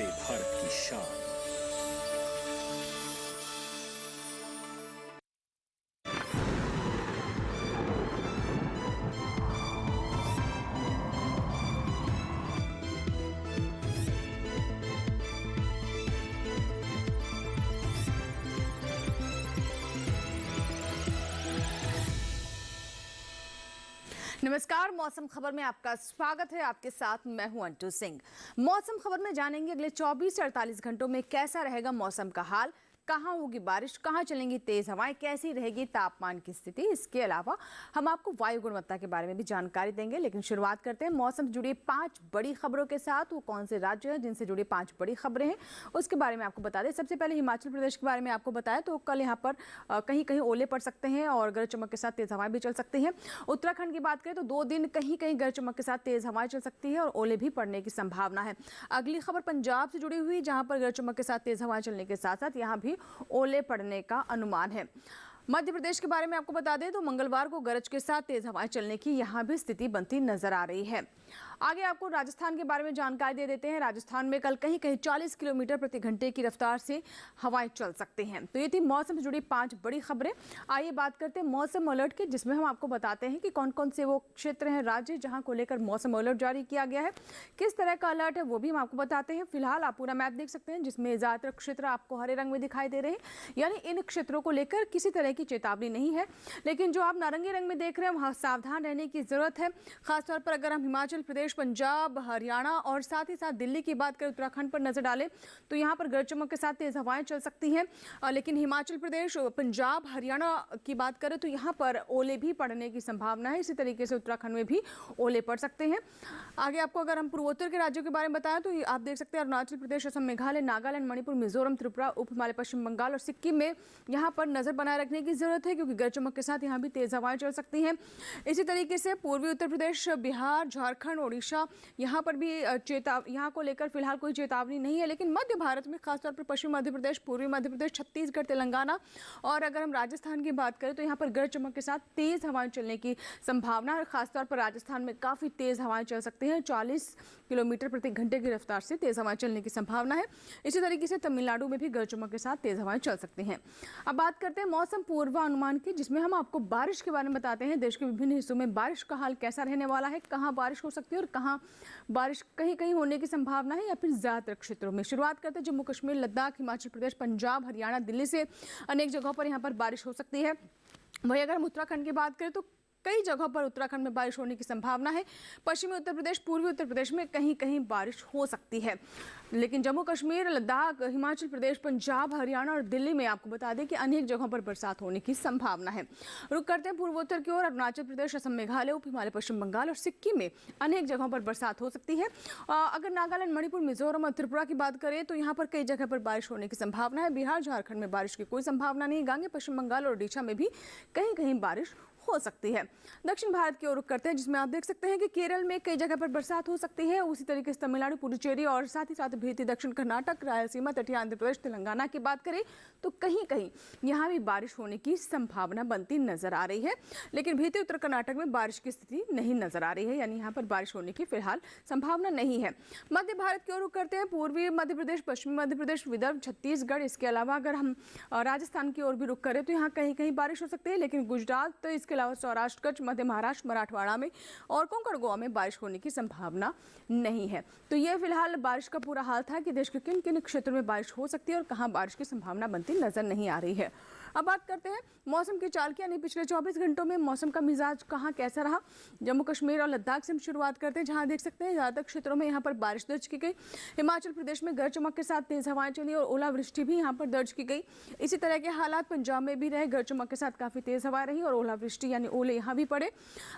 वंदे भारत की शान। नमस्कार, मौसम खबर में आपका स्वागत है। आपके साथ मैं हूं अंटू सिंह। मौसम खबर में जानेंगे अगले 24 से 48 घंटों में कैसा रहेगा मौसम का हाल, कहां होगी बारिश, कहां चलेंगी तेज हवाएं, कैसी रहेगी तापमान की स्थिति। इसके अलावा हम आपको वायु गुणवत्ता के बारे में भी जानकारी देंगे। लेकिन शुरुआत करते हैं मौसम से जुड़ी 5 बड़ी खबरों के साथ। वो कौन से राज्य हैं जिनसे जुड़ी 5 बड़ी खबरें हैं, उसके बारे में आपको बता दें। सबसे पहले हिमाचल प्रदेश के बारे में आपको बताया तो कल यहाँ पर कहीं कहीं ओले पड़ सकते हैं और गरज चमक के साथ तेज हवाएं भी चल सकती हैं। उत्तराखंड की बात करें तो 2 दिन कहीं कहीं गरज चमक के साथ तेज हवाएं चल सकती है और ओले भी पड़ने की संभावना है। अगली खबर पंजाब से जुड़ी हुई, जहां पर गरज चमक के साथ तेज हवाएं चलने के साथ साथ यहाँ भी ओले पड़ने का अनुमान है। मध्य प्रदेश के बारे में आपको बता दें तो मंगलवार को गरज के साथ तेज हवाएं चलने की यहां भी स्थिति बनती नजर आ रही है। आगे आपको राजस्थान के बारे में जानकारी दे देते हैं। राजस्थान में कल कहीं कहीं 40 किलोमीटर प्रति घंटे की रफ्तार से हवाएं चल सकती हैं। तो ये थी मौसम से जुड़ी 5 बड़ी खबरें। आइए बात करते हैं मौसम अलर्ट की, जिसमें हम आपको बताते हैं कि कौन कौन से वो क्षेत्र हैं, राज्य जहां को लेकर मौसम अलर्ट जारी किया गया है, किस तरह का अलर्ट है वो भी हम आपको बताते हैं। फिलहाल आप पूरा मैप देख सकते हैं, जिसमें ज्यादातर क्षेत्र आपको हरे रंग में दिखाई दे रहे हैं, यानी इन क्षेत्रों को लेकर किसी तरह की चेतावनी नहीं है। लेकिन जो आप नारंगी रंग में देख रहे हैं वहां सावधान रहने की जरूरत है। खासतौर पर अगर हम हिमाचल प्रदेश, पंजाब, हरियाणा और साथ ही साथ दिल्ली की बात करें, उत्तराखंड पर नजर डालें तो यहाँ पर गरज चमक के साथ तेज हवाएं चल सकती हैं। लेकिन हिमाचल प्रदेश, पंजाब, हरियाणा की बात करें तो यहाँ पर ओले भी पड़ने की संभावना है। इसी तरीके से उत्तराखंड में भी ओले पड़ सकते हैं। आगे आपको अगर हम पूर्वोत्तर के राज्यों के बारे में बताएं तो आप देख सकते हैं अरुणाचल प्रदेश, असम, मेघालय, नागालैंड, मणिपुर, मिजोरम, त्रिपुरा, उप हिमालय, पश्चिम बंगाल और सिक्किम में यहाँ पर नजर बनाए रखने की जरूरत है, क्योंकि गरज चमक के साथ यहाँ भी तेज हवाएं चल सकती हैं। इसी तरीके से पूर्वी उत्तर प्रदेश, बिहार, झारखंड, ओडिशा, यहाँ पर भी यहाँ को लेकर फिलहाल कोई चेतावनी नहीं है। लेकिन मध्य भारत में खासतौर पर पश्चिम मध्य प्रदेश, पूर्वी मध्य प्रदेश, छत्तीसगढ़, तेलंगाना और अगर हम राजस्थान की बात करें तो यहाँ पर गरज चमक के साथ तेज हवाएं चलने की संभावना है। खासतौर पर राजस्थान में काफी तेज हवाएं चल सकती हैं, 40 किलोमीटर प्रति घंटे की रफ्तार से तेज हवाएं चलने की संभावना है। इसी तरीके से तमिलनाडु में भी गरज चमक के साथ तेज हवाएं चल सकती हैं। अब बात करते हैं मौसम पूर्वानुमान की, जिसमें हम आपको बारिश के बारे में बताते हैं। देश के विभिन्न हिस्सों में बारिश का हाल कैसा रहने वाला है, कहां बारिश हो सकती है और कहां बारिश कहीं कहीं होने की संभावना है या फिर ज्यादातर क्षेत्रों में। शुरुआत करते हैं जम्मू कश्मीर, लद्दाख, हिमाचल प्रदेश, पंजाब, हरियाणा, दिल्ली से अनेक जगहों पर यहाँ पर बारिश हो सकती है। वहीं अगर हम उत्तराखंड की बात करें तो कई जगहों पर उत्तराखंड में बारिश होने की संभावना है। पश्चिमी उत्तर प्रदेश, पूर्वी उत्तर प्रदेश में कहीं कहीं बारिश हो सकती है। लेकिन जम्मू कश्मीर, लद्दाख, हिमाचल प्रदेश, पंजाब, हरियाणा और दिल्ली में आपको बता दें कि अनेक जगहों पर बरसात होने की संभावना है। रुक करते हैं पूर्वोत्तर की ओर। अरुणाचल प्रदेश, असम, मेघालय, उप हिमालय, पश्चिम बंगाल और सिक्किम में अनेक जगहों पर बरसात हो सकती है। अगर नागालैंड, मणिपुर, मिजोरम और त्रिपुरा की बात करें तो यहाँ पर कई जगह पर बारिश होने की संभावना है। बिहार, झारखंड में बारिश की कोई संभावना नहीं। गांगे, पश्चिम बंगाल और ओडिशा में भी कहीं कहीं बारिश हो सकती है। दक्षिण भारत की ओर रुख करते हैं, जिसमें आप देख सकते हैं कि केरल में कई जगह पर बरसात हो सकती है। उसी तरीके से तमिलनाडु, पुडुचेरी और साथ ही साथ भी दक्षिण कर्नाटक, रायलसीमा, तटीय आंध्र प्रदेश, तेलंगाना की बात करें तो कहीं कहीं यहाँ भी बारिश होने की संभावना बनती नजर आ रही है। लेकिन भीतरी उत्तर कर्नाटक में बारिश की स्थिति नहीं नजर आ रही है, यानी यहाँ पर बारिश होने की फिलहाल संभावना नहीं है। मध्य भारत की ओर रुख करते हैं। पूर्वी मध्य प्रदेश, पश्चिमी मध्य प्रदेश, विदर्भ, छत्तीसगढ़, इसके अलावा अगर हम राजस्थान की ओर भी रुख करें तो यहाँ कहीं कहीं बारिश हो सकती है। लेकिन गुजरात तो इसके अलावा सौराष्ट्र, कच्छ, मध्य महाराष्ट्र, मराठवाड़ा में और कोंकण गोवा में बारिश होने की संभावना नहीं है। तो ये फिलहाल बारिश का पूरा हाल था कि देश के किन किन क्षेत्रों में बारिश हो सकती है और कहां बारिश की संभावना बनती नजर नहीं आ रही है। अब बात करते हैं मौसम की चाल की, यानी पिछले 24 घंटों में मौसम का मिजाज कहां कैसा रहा। जम्मू कश्मीर और लद्दाख से हम शुरुआत करते हैं, जहां देख सकते हैं ज्यादातर क्षेत्रों में यहाँ पर बारिश दर्ज की गई। हिमाचल प्रदेश में गरज चमक के साथ तेज हवाएं चली और ओलावृष्टि भी यहाँ पर दर्ज की गई। इसी तरह के हालात पंजाब में भी रहे, गरज चमक के साथ काफी तेज हवाएं रही और ओलावृष्टि यानी ओले यहाँ भी पड़े।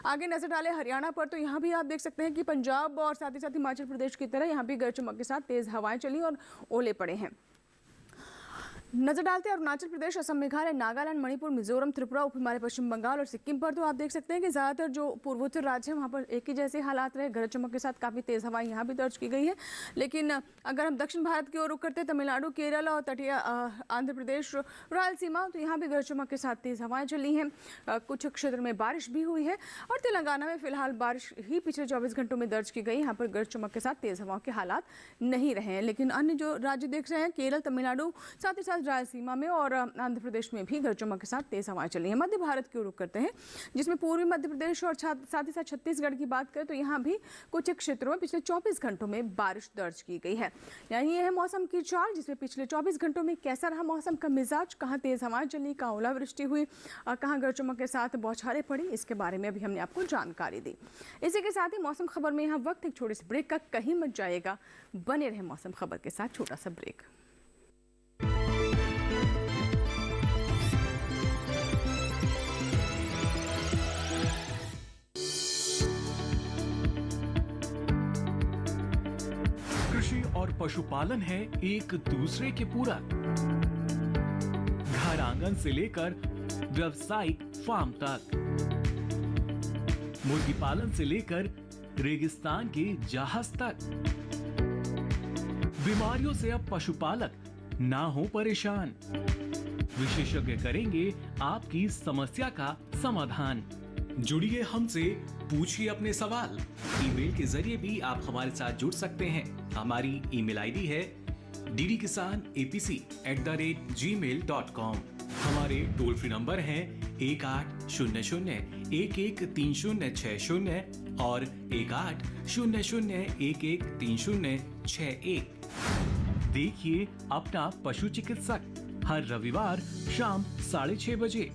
आगे नजर डालें हरियाणा पर तो यहाँ भी आप देख सकते हैं कि पंजाब और साथ ही साथ हिमाचल प्रदेश की तरह यहाँ भी गरज चमक के साथ तेज हवाएं चली और ओले पड़े हैं। नजर डालते हैं अरुणाचल प्रदेश, असम, मेघालय, नागालैंड, मणिपुर, मिजोरम, त्रिपुरा, उप हिमालय, पश्चिम बंगाल और सिक्किम पर। तो आप देख सकते हैं कि ज़्यादातर जो पूर्वोत्तर राज्य हैं वहाँ पर एक ही जैसे हालात रहे, गरज चमक के साथ काफ़ी तेज़ हवाएं यहाँ भी दर्ज की गई है। लेकिन अगर हम दक्षिण भारत की ओर रुख करते हैं, तमिलनाडु, केरल और तटीय आंध्र प्रदेश, रायलसीमा, तो यहाँ भी गरज चमक के साथ तेज़ हवाएं चली हैं। कुछ क्षेत्र में बारिश भी हुई है और तेलंगाना में फिलहाल बारिश ही पिछले 24 घंटों में दर्ज की गई। यहाँ पर गरज चमक के साथ तेज़ हवाओं के हालात नहीं रहे हैं। लेकिन अन्य जो राज्य देख रहे हैं, केरल, तमिलनाडु, साथ ही साथ रायलसीमा में और आंध्र प्रदेश में भी गरज चमक के साथ तेज हवाएं चली हैं। मध्य भारत की ओर रुख करते हैं, जिसमें पूर्वी मध्य प्रदेश और साथ ही साथ छत्तीसगढ़ की बात करें तो यहाँ भी कुछ क्षेत्रों में पिछले 24 घंटों में बारिश दर्ज की गई है। यानी यह है मौसम की चाल, जिसमें पिछले 24 घंटों में कैसा रहा मौसम का मिजाज, कहाँ तेज हवाएं चली, कहाँ ओलावृष्टि हुई, कहाँ गरज चमक के साथ बौछारें पड़ी, इसके बारे में अभी हमने आपको जानकारी दी। इसी के साथ ही मौसम खबर में यहाँ वक्त एक छोटे से ब्रेक का, कहीं मत जाएगा, बने रहे मौसम खबर के साथ। छोटा सा ब्रेक। कृषि और पशुपालन है एक दूसरे के पूरक। घर आंगन से लेकर व्यावसायिक फार्म तक, मुर्गी पालन से लेकर रेगिस्तान के जहाज तक। बीमारियों से अब पशुपालक ना हो परेशान। विशेषज्ञ करेंगे आपकी समस्या का समाधान। जुड़िए हमसे, पूछिए अपने सवाल। ईमेल के जरिए भी आप हमारे साथ जुड़ सकते हैं। हमारी ईमेल आईडी है ddkisanapc@gmail.com। हमारे टोल फ्री नंबर हैं 1800-113060 और 1800-113061। देखिए अपना पशु चिकित्सक हर रविवार शाम 6:30 बजे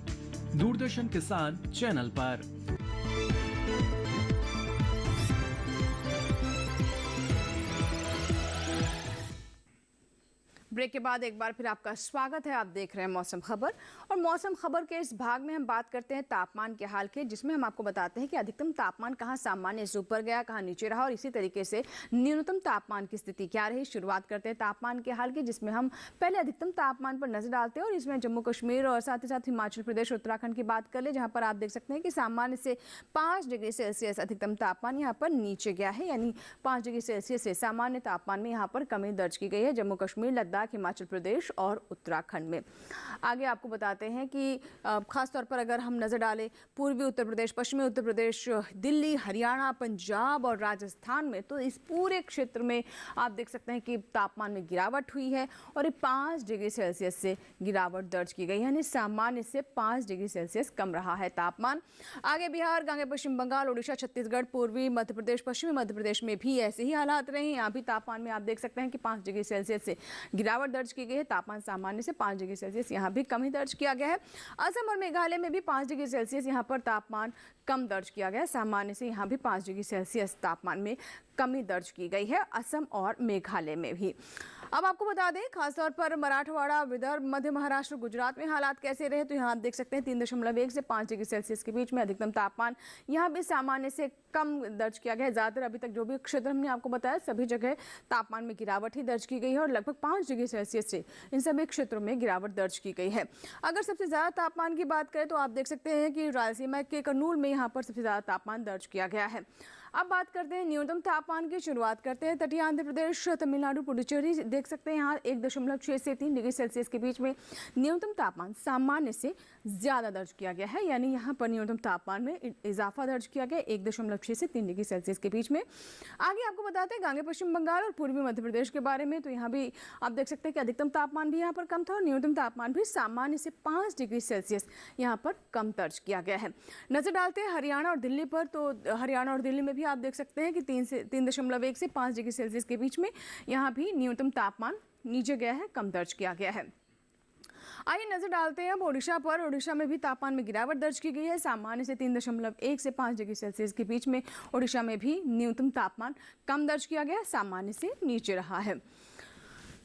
दूरदर्शन किसान चैनल पर। ब्रेक के बाद एक बार फिर आपका स्वागत है। आप देख रहे हैं मौसम खबर, और मौसम खबर के इस भाग में हम बात करते हैं तापमान के हाल के, जिसमें हम आपको बताते हैं कि अधिकतम तापमान कहां सामान्य से ऊपर गया, कहां नीचे रहा, और इसी तरीके से न्यूनतम तापमान की स्थिति क्या रही। शुरुआत करते हैं तापमान के हाल की, जिसमें हम पहले अधिकतम तापमान पर नजर डालते हैं, और इसमें जम्मू कश्मीर और साथ ही साथ हिमाचल प्रदेश, उत्तराखंड की बात कर ले, जहाँ पर आप देख सकते हैं कि सामान्य से 5 डिग्री सेल्सियस अधिकतम तापमान यहाँ पर नीचे गया है। यानी 5 डिग्री सेल्सियस से सामान्य तापमान में यहाँ पर कमी दर्ज की गई है जम्मू कश्मीर, लद्दाख, हिमाचल प्रदेश और उत्तराखंड में। आगे आपको बताते हैं कि खासतौर पर अगर हम नजर डालें पूर्वी उत्तर प्रदेश, पश्चिमी उत्तर प्रदेश, दिल्ली, हरियाणा, पंजाब और राजस्थान में, तो इस पूरे क्षेत्र में आप देख सकते हैं कि तापमान में गिरावट हुई है और ये 5 डिग्री सेल्सियस से गिरावट दर्ज की गई, यानी सामान्य से 5 डिग्री सेल्सियस कम रहा है तापमान। आगे बिहार, गंगे, पश्चिम बंगाल, ओडिशा, छत्तीसगढ़, पूर्वी मध्य प्रदेश, पश्चिमी मध्य प्रदेश में भी ऐसे ही हालात रहे। यहाँ भी तापमान में आप देख सकते हैं कि 5 डिग्री सेल्सियस से गिरावट दर्ज की गई है। तापमान सामान्य से 5 डिग्री सेल्सियस यहाँ भी कम ही दर्ज किया गया है। असम और मेघालय में भी 5 डिग्री सेल्सियस यहाँ पर तापमान कम दर्ज किया गया है। सामान्य से यहाँ भी 5 डिग्री सेल्सियस तापमान में कमी दर्ज की गई है, असम और मेघालय में भी। अब आपको बता दें खासतौर पर मराठवाड़ा, विदर्भ, मध्य महाराष्ट्र, गुजरात में हालात कैसे रहे, तो यहाँ आप देख सकते हैं 3.1 से 5 डिग्री सेल्सियस के बीच में अधिकतम तापमान यहाँ भी सामान्य से कम दर्ज किया गया है। ज़्यादातर अभी तक जो भी क्षेत्र हमने आपको बताया, सभी जगह तापमान में गिरावट ही दर्ज की गई है और लगभग 5 डिग्री सेल्सियस से इन सभी क्षेत्रों में गिरावट दर्ज की गई है। अगर सबसे ज़्यादा तापमान की बात करें तो आप देख सकते हैं कि रायलसीमा के कर्नूल में यहाँ पर सबसे ज़्यादा तापमान दर्ज किया गया है। अब बात करते हैं न्यूनतम तापमान की। शुरुआत करते हैं तटीय आंध्र प्रदेश, तमिलनाडु, पुडुचेरी। देख सकते हैं यहाँ 1.6 से 3 डिग्री सेल्सियस के बीच में न्यूनतम तापमान सामान्य से ज़्यादा दर्ज किया गया है। यानी यहाँ पर न्यूनतम तापमान में इजाफा दर्ज किया गया 1.6 से 3 डिग्री सेल्सियस के बीच में। आगे आपको बताते हैं गंगे, पश्चिम बंगाल और पूर्वी मध्य प्रदेश के बारे में। तो यहाँ भी आप देख सकते हैं कि अधिकतम तापमान भी यहाँ पर कम था और न्यूनतम तापमान भी सामान्य से 5 डिग्री सेल्सियस यहाँ पर कम दर्ज किया गया है। नजर डालते हैं हरियाणा और दिल्ली पर। तो हरियाणा और दिल्ली में भी आप देख सकते हैं कि 3.1 से 5 डिग्री सेल्सियस के बीच में यहाँ भी न्यूनतम तापमान नीचे गया है, कम दर्ज किया गया है। आइए नजर डालते हैं अब ओडिशा पर। ओडिशा में भी तापमान में गिरावट दर्ज की गई है। सामान्य से 3.1 से 5 डिग्री सेल्सियस के बीच में ओडिशा में भी न्यूनतम तापमान कम दर्ज किया गया, सामान्य से नीचे रहा है।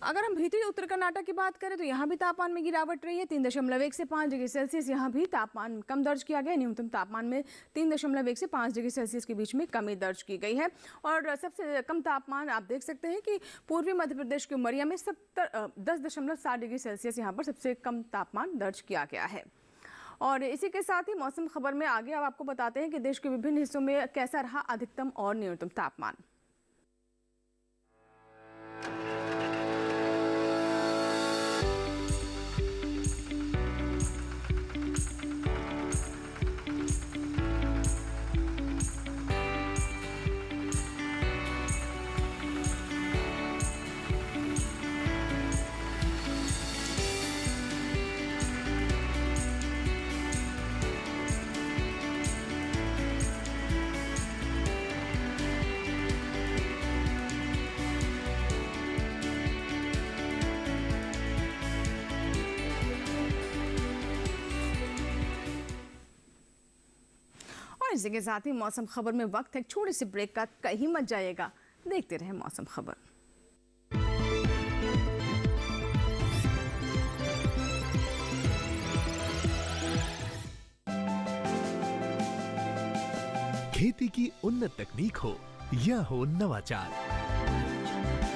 अगर हम भीतरी उत्तर कर्नाटक की बात करें तो यहाँ भी तापमान में गिरावट रही है। 3.1 से 5 डिग्री सेल्सियस यहाँ भी तापमान कम दर्ज किया गया। न्यूनतम तापमान में 3.1 से 5 डिग्री सेल्सियस के बीच में कमी दर्ज की गई है। और सबसे कम तापमान आप देख सकते हैं कि पूर्वी मध्य प्रदेश के उमरिया में 10.7 डिग्री सेल्सियस यहाँ पर सबसे कम तापमान दर्ज किया गया है। और इसी के साथ ही मौसम खबर में आगे अब आपको बताते हैं कि देश के विभिन्न हिस्सों में कैसा रहा अधिकतम और न्यूनतम तापमान। इसी के साथ ही मौसम खबर में वक्त है एक छोटी सी ब्रेक का। कहीं मत जाइएगा, देखते रहे मौसम खबर। खेती की उन्नत तकनीक हो या हो नवाचार,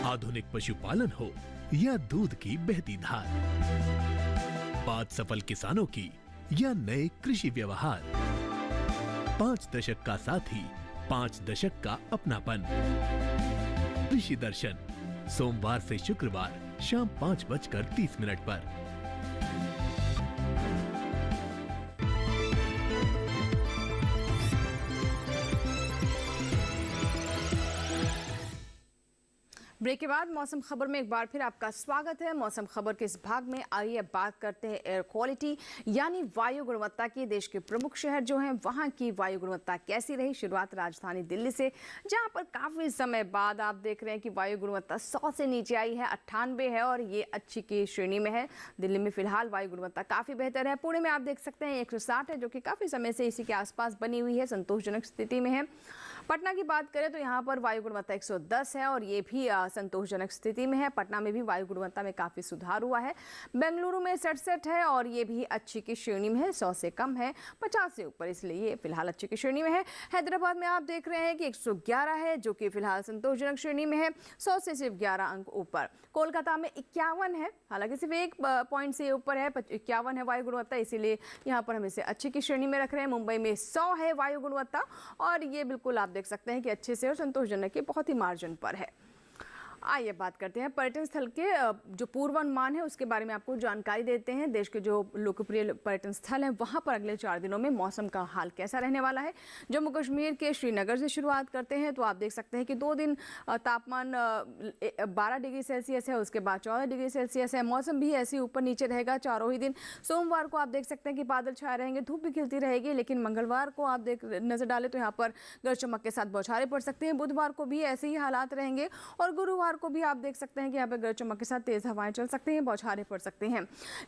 आधुनिक पशुपालन हो या दूध की बहती धार, बात सफल किसानों की या नए कृषि व्यवहार, 5 दशक का साथी, 5 दशक का अपनापन। कृषि दर्शन सोमवार से शुक्रवार शाम 5:30 पर। ब्रेक के बाद मौसम खबर में एक बार फिर आपका स्वागत है। मौसम खबर के इस भाग में आइए बात करते हैं एयर क्वालिटी यानी वायु गुणवत्ता की। देश के प्रमुख शहर जो हैं वहां की वायु गुणवत्ता कैसी रही। शुरुआत राजधानी दिल्ली से, जहां पर काफी समय बाद आप देख रहे हैं कि वायु गुणवत्ता 100 से नीचे आई है, 98 है और ये अच्छी की श्रेणी में है। दिल्ली में फिलहाल वायु गुणवत्ता काफी बेहतर है। पुणे में आप देख सकते हैं 160 है, जो कि काफी समय से इसी के आसपास बनी हुई है, संतोषजनक स्थिति में है। पटना की बात करें तो यहाँ पर वायु गुणवत्ता 110 है और ये भी संतोषजनक स्थिति में है। पटना में भी वायु गुणवत्ता में काफ़ी सुधार हुआ है। बेंगलुरु में 67 है और ये भी अच्छी की श्रेणी में है, 100 से कम है, 50 से ऊपर, इसलिए ये फिलहाल अच्छी की श्रेणी में है। हैदराबाद में आप देख रहे हैं कि 111 है, जो कि फिलहाल संतोषजनक श्रेणी में है, 100 से सिर्फ 11 अंक ऊपर। कोलकाता में 51 है, हालांकि सिर्फ 1 पॉइंट से ऊपर है, 51 है वायु गुणवत्ता, इसीलिए यहाँ पर हम इसे अच्छी की श्रेणी में रख रहे हैं। मुंबई में 100 है वायु गुणवत्ता और ये बिल्कुल आप देख सकते हैं कि अच्छे से और संतोषजनक के बहुत ही मार्जिन पर है। आइए बात करते हैं पर्यटन स्थल के जो पूर्वानुमान है उसके बारे में आपको जानकारी देते हैं। देश के जो लोकप्रिय पर्यटन स्थल हैं वहां पर अगले 4 दिनों में मौसम का हाल कैसा रहने वाला है। जम्मू कश्मीर के श्रीनगर से शुरुआत करते हैं तो आप देख सकते हैं कि 2 दिन तापमान 12 डिग्री सेल्सियस है, उसके बाद 14 डिग्री सेल्सियस है। मौसम भी ऐसे ऊपर नीचे रहेगा चारों ही दिन। सोमवार को आप देख सकते हैं कि बादल छाए रहेंगे, धूप भी खिलती रहेगी, लेकिन मंगलवार को आप नजर डालें तो यहाँ पर गरज चमक के साथ बौछारें पड़ सकते हैं। बुधवार को भी ऐसे ही हालात रहेंगे और गुरुवार को भी आप देख सकते हैं कि यहाँ पे गरज चमक के साथ तेज हवाएं चल सकती हैं, बौछारें पड़ सकते हैं।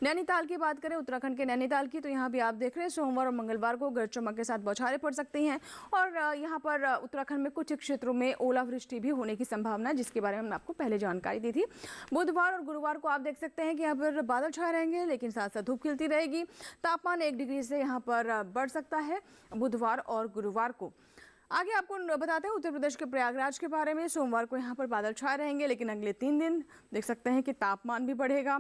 नैनीताल की बात करें, उत्तराखंड के नैनीताल की, तो यहाँ भी आप देख रहे हैं सोमवार और मंगलवार को गरज चमक के साथ बौछारें पड़ सकती हैं और यहाँ पर उत्तराखंड में कुछ क्षेत्रों में ओलावृष्टि भी होने की संभावना है, जिसके बारे में हमने आपको पहले जानकारी दी थी। बुधवार और गुरुवार को आप देख सकते हैं कि यहाँ पर बादल छाए रहेंगे, लेकिन साथ साथ धूप खिलती रहेगी। तापमान 1 डिग्री से यहाँ पर बढ़ सकता है बुधवार और गुरुवार को। आगे आपको बताते हैं उत्तर प्रदेश के प्रयागराज के बारे में। सोमवार को यहाँ पर बादल छाए रहेंगे, लेकिन अगले 3 दिन देख सकते हैं कि तापमान भी बढ़ेगा।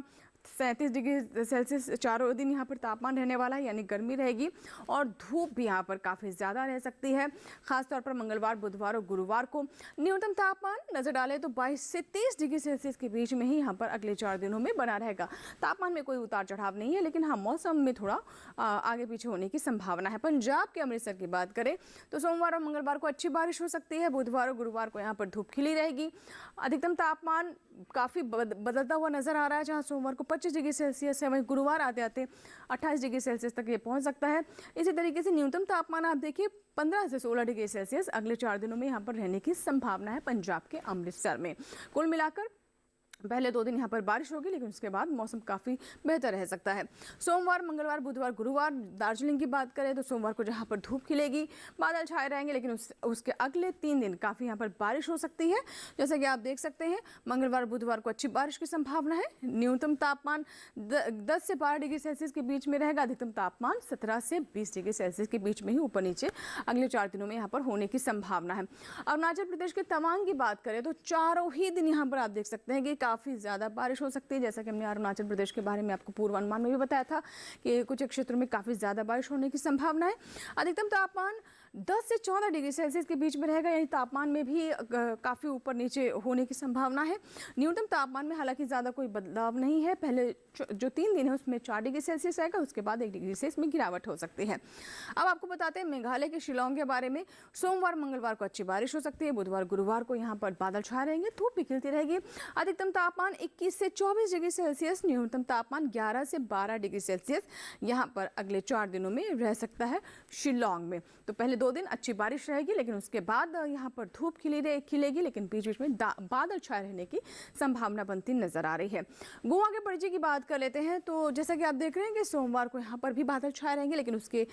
37 डिग्री सेल्सियस चारों दिन यहाँ पर तापमान रहने वाला है, यानी गर्मी रहेगी और धूप भी यहाँ पर काफ़ी ज़्यादा रह सकती है, खासतौर पर मंगलवार, बुधवार और गुरुवार को। न्यूनतम तापमान नज़र डालें तो 22 से 30 डिग्री सेल्सियस के बीच में ही यहाँ पर अगले 4 दिनों में बना रहेगा। तापमान में कोई उतार चढ़ाव नहीं है, लेकिन हाँ मौसम में थोड़ा आगे पीछे होने की संभावना है। पंजाब के अमृतसर की बात करें तो सोमवार और मंगलवार को अच्छी बारिश हो सकती है। बुधवार और गुरुवार को यहाँ पर धूप खिली रहेगी। अधिकतम तापमान काफ़ी बदलता हुआ नजर आ रहा है, जहाँ सोमवार को 25 डिग्री सेल्सियस है, वहीं गुरुवार आते आते 28 डिग्री सेल्सियस तक ये पहुंच सकता है। इसी तरीके से न्यूनतम तापमान आप देखिए 15 से 16 डिग्री सेल्सियस अगले 4 दिनों में यहाँ पर रहने की संभावना है पंजाब के अमृतसर में। कुल मिलाकर पहले 2 दिन यहाँ पर बारिश होगी, लेकिन उसके बाद मौसम काफ़ी बेहतर रह सकता है। सोमवार, मंगलवार, बुधवार, गुरुवार दार्जिलिंग की बात करें तो सोमवार को जहाँ पर धूप खिलेगी, बादल छाए रहेंगे, लेकिन उसके अगले 3 दिन काफ़ी यहाँ पर बारिश हो सकती है। जैसा कि आप देख सकते हैं, मंगलवार, बुधवार को अच्छी बारिश की संभावना है। न्यूनतम तापमान 10 से 12 डिग्री सेल्सियस के बीच में रहेगा। अधिकतम तापमान 17 से 20 डिग्री सेल्सियस के बीच में ही ऊपर नीचे अगले 4 दिनों में यहाँ पर होने की संभावना है। अरुणाचल प्रदेश के तवांग की बात करें तो चारों ही दिन यहाँ पर आप देख सकते हैं कि काफ़ी ज़्यादा बारिश हो सकती है। जैसा कि हमने अरुणाचल प्रदेश के बारे में आपको पूर्वानुमान में भी बताया था कि कुछ क्षेत्रों में काफ़ी ज़्यादा बारिश होने की संभावना है। अधिकतम तापमान 10 से 14 डिग्री सेल्सियस के बीच में रहेगा, यानी तापमान में भी काफ़ी ऊपर नीचे होने की संभावना है। न्यूनतम तापमान में हालांकि ज़्यादा कोई बदलाव नहीं है। पहले जो 3 दिन है उसमें 4 डिग्री सेल्सियस रहेगा, उसके बाद 1 डिग्री सेल्सियस में गिरावट हो सकती है। अब आपको बताते हैं मेघालय के शिलांग के बारे में। सोमवार, मंगलवार को अच्छी बारिश हो सकती है। बुधवार, गुरुवार को यहाँ पर बादल छाए रहेंगे, धूप भी खिलती रहेगी। अधिकतम तापमान 21 से 24 डिग्री सेल्सियस, न्यूनतम तापमान 11 से 12 डिग्री सेल्सियस यहाँ पर अगले 4 दिनों में रह सकता है शिलांग में। तो पहले 2 दिन अच्छी बारिश रहेगी, लेकिन उसके बाद यहाँ पर धूप खिलेगी, लेकिन बीच बीच में बादल छाए रहने की संभावना बनती नजर आ रही है। गोवा के पणजी की बात कर लेते हैं तो जैसा कि आप देख रहे हैं कि सोमवार को यहाँ पर भी बादल छाए रहेंगे, लेकिन उसके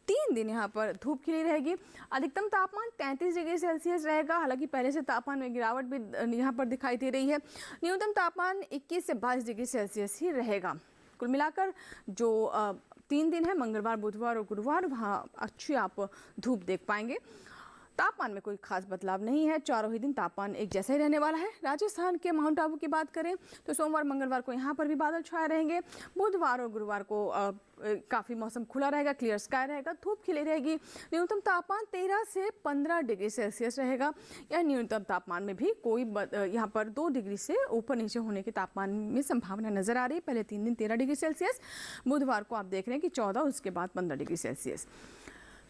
3 दिन यहाँ पर धूप खिली रहेगी। अधिकतम तापमान 33 डिग्री सेल्सियस रहेगा, हालांकि पहले से तापमान में गिरावट भी यहाँ पर दिखाई दे रही है। न्यूनतम तापमान 21 से 22 डिग्री सेल्सियस ही रहेगा। कुल मिलाकर जो 3 दिन है, मंगलवार, बुधवार और गुरुवार, वहाँ अच्छी आप धूप देख पाएंगे। तापमान में कोई खास बदलाव नहीं है, चारों ही दिन तापमान एक जैसा ही रहने वाला है। राजस्थान के माउंट आबू की बात करें तो सोमवार, मंगलवार को यहाँ पर भी बादल छाए रहेंगे। बुधवार और गुरुवार को काफ़ी मौसम खुला रहेगा, क्लियर स्काई रहेगा, धूप खिली रहेगी। न्यूनतम तापमान 13 से 15 डिग्री सेल्सियस रहेगा। या न्यूनतम तापमान में भी कोई यहाँ पर 2 डिग्री से ऊपर नीचे होने के तापमान में संभावना नजर आ रही है। पहले 3 दिन 13 डिग्री सेल्सियस, बुधवार को आप देख रहे हैं कि 14, उसके बाद 15 डिग्री सेल्सियस।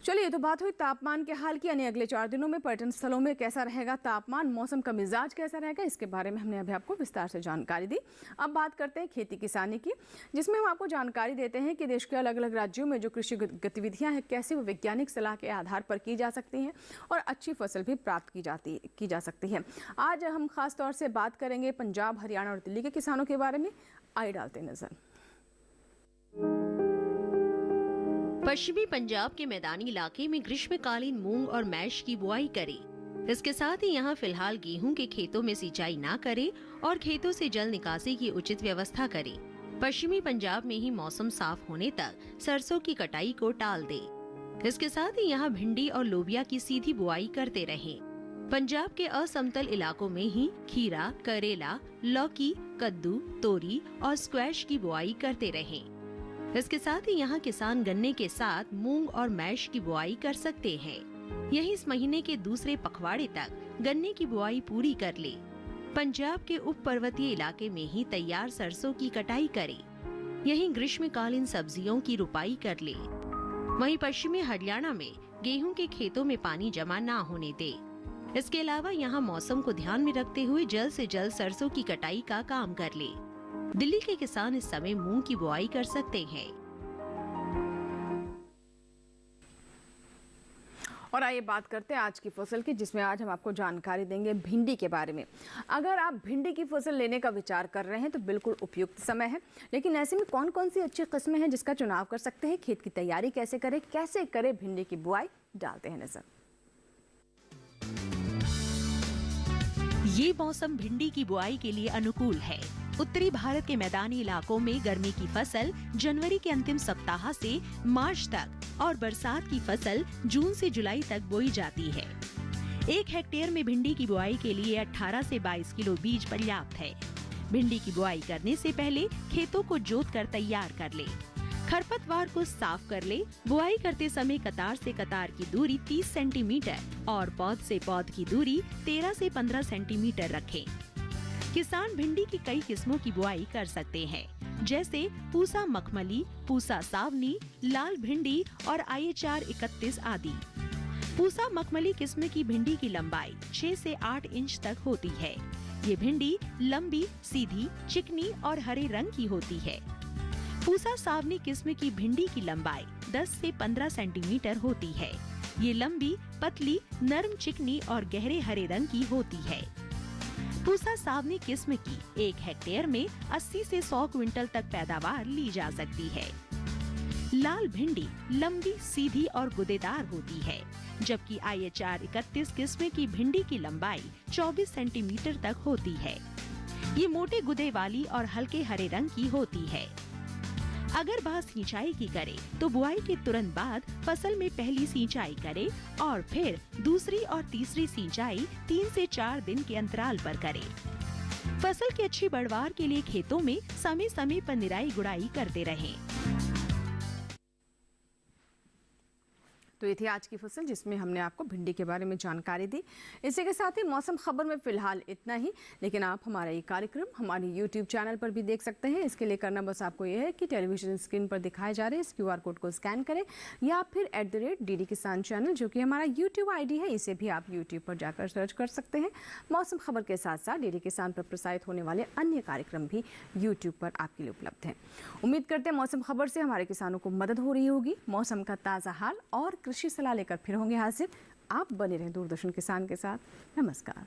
चलिए, तो बात हुई तापमान के हाल की, यानी अगले 4 दिनों में पर्यटन स्थलों में कैसा रहेगा तापमान, मौसम का मिजाज कैसा रहेगा, इसके बारे में हमने अभी आपको विस्तार से जानकारी दी। अब बात करते हैं खेती किसानी की, जिसमें हम आपको जानकारी देते हैं कि देश के अलग अलग राज्यों में जो कृषि गतिविधियां हैं कैसे वो वैज्ञानिक सलाह के आधार पर की जा सकती हैं और अच्छी फसल भी प्राप्त की जा सकती है। आज हम खास तौर से बात करेंगे पंजाब, हरियाणा और दिल्ली के किसानों के बारे में। आइए डालते नजर। पश्चिमी पंजाब के मैदानी इलाके में ग्रीष्मकालीन मूंग और मैश की बुआई करें। इसके साथ ही यहाँ फिलहाल गेहूं के खेतों में सिंचाई ना करें और खेतों से जल निकासी की उचित व्यवस्था करें। पश्चिमी पंजाब में ही मौसम साफ होने तक सरसों की कटाई को टाल दें। इसके साथ ही यहाँ भिंडी और लोबिया की सीधी बुआई करते रहें। पंजाब के असमतल इलाकों में ही खीरा, करेला, लौकी, कद्दू, तोरी और स्क्वैश की बुआई करते रहें। इसके साथ ही यहाँ किसान गन्ने के साथ मूंग और मैश की बुआई कर सकते हैं। यही इस महीने के दूसरे पखवाड़े तक गन्ने की बुआई पूरी कर ले। पंजाब के उप पर्वतीय इलाके में ही तैयार सरसों की कटाई करें। यही ग्रीष्मकालीन सब्जियों की रुपाई कर ले। वहीं पश्चिमी हरियाणा में गेहूं के खेतों में पानी जमा ना होने दे। इसके अलावा यहाँ मौसम को ध्यान में रखते हुए जल्द से जल्द सरसों की कटाई का काम कर ले। दिल्ली के किसान इस समय मूंग की बुआई कर सकते हैं। और आइए बात करते हैं आज की फसल की, जिसमें आज हम आपको जानकारी देंगे भिंडी के बारे में। अगर आप भिंडी की फसल लेने का विचार कर रहे हैं तो बिल्कुल उपयुक्त समय है, लेकिन ऐसे में कौन कौन सी अच्छी किस्में हैं जिसका चुनाव कर सकते हैं, खेत की तैयारी कैसे करें भिंडी की बुआई, डालते हैं नजर। ये मौसम भिंडी की बुआई के लिए अनुकूल है। उत्तरी भारत के मैदानी इलाकों में गर्मी की फसल जनवरी के अंतिम सप्ताह से मार्च तक और बरसात की फसल जून से जुलाई तक बोई जाती है। 1 हेक्टेयर में भिंडी की बुआई के लिए 18 से 22 किलो बीज पर्याप्त है। भिंडी की बुआई करने से पहले खेतों को जोतकर तैयार कर ले। खरपतवार को साफ कर ले। बुआई करते समय कतार से कतार की दूरी 30 सेंटीमीटर और पौध से पौध की दूरी 13 से 15 सेंटीमीटर रखें। किसान भिंडी की कई किस्मों की बुआई कर सकते हैं, जैसे पूसा मखमली, पूसा सावनी, लाल भिंडी और IHR 31 आदि। पूसा मखमली किस्म की भिंडी की लंबाई 6 से 8 इंच तक होती है। ये भिंडी लंबी, सीधी, चिकनी और हरे रंग की होती है। पूसा सावनी किस्म की भिंडी की लंबाई 10 से 15 सेंटीमीटर होती है। ये लंबी, पतली, नरम, चिकनी और गहरे हरे रंग की होती है। पूसा सावनी किस्म की 1 हेक्टेयर में 80 से 100 क्विंटल तक पैदावार ली जा सकती है। लाल भिंडी लंबी, सीधी और गुदेदार होती है, जबकि IHR 31 किस्म की भिंडी की लंबाई 24 सेंटीमीटर तक होती है। ये मोटे गुदे वाली और हल्के हरे रंग की होती है। अगर बात सिंचाई की करें तो बुआई के तुरंत बाद फसल में पहली सिंचाई करें और फिर दूसरी और तीसरी सिंचाई 3 से 4 दिन के अंतराल पर करें। फसल की अच्छी पैदावार के लिए खेतों में समय समय पर निराई गुड़ाई करते रहें। तो ये थी आज की फसल जिसमें हमने आपको भिंडी के बारे में जानकारी दी। इसी के साथ ही मौसम खबर में फिलहाल इतना ही, लेकिन आप हमारा ये कार्यक्रम हमारे YouTube चैनल पर भी देख सकते हैं। इसके लिए करना बस आपको ये है कि टेलीविजन स्क्रीन पर दिखाए जा रहे इस QR कोड को स्कैन करें या फिर @DD किसान चैनल जो कि हमारा YouTube ID है, इसे भी आप YouTube पर जाकर सर्च कर सकते हैं। मौसम खबर के साथ साथ DD किसान पर प्रसारित होने वाले अन्य कार्यक्रम भी YouTube पर आपके लिए उपलब्ध हैं। उम्मीद करते हैं मौसम खबर से हमारे किसानों को मदद हो रही होगी। मौसम का ताज़ा हाल और कृषि सलाह लेकर फिर होंगे हाजिर। आप बने रहें दूरदर्शन किसान के साथ। नमस्कार।